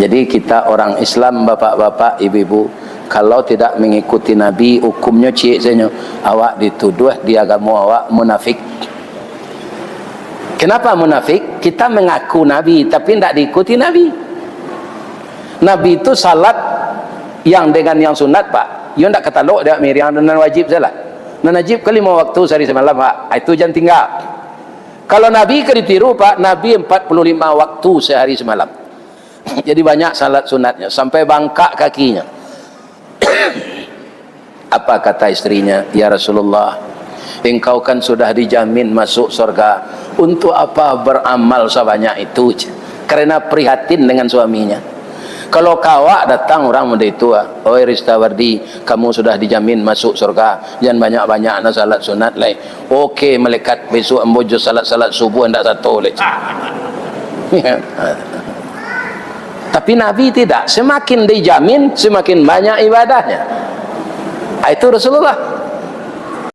Jadi kita orang Islam, bapak-bapak, ibu-ibu, kalau tidak mengikuti Nabi, hukumnya cik saja, awak dituduh di agama awak munafik. Kenapa munafik? Kita mengaku Nabi tapi tidak diikuti Nabi. Nabi itu salat yang dengan yang sunat, Pak. You tidak katalog dia yang non wajib salah. Non wajib ke 5 waktu sehari semalam, Pak. Itu jangan tinggal. Kalau Nabi ke ditiru, Pak, Nabi 45 waktu sehari semalam. Jadi banyak salat sunatnya sampai bangkak kakinya. Apa kata istrinya? Ya Rasulullah, engkau kan sudah dijamin masuk surga, untuk apa beramal sebanyak itu? Karena prihatin dengan suaminya. Kalau kawak datang orang muda itu, oh Ristawardi, kamu sudah dijamin masuk surga, jangan banyak-banyak nak salat sunat lain. Okey, malaikat besok ambojo salat subuh ndak satu leh. Tapi Nabi tidak, semakin dijamin semakin banyak ibadahnya. Itu Rasulullah.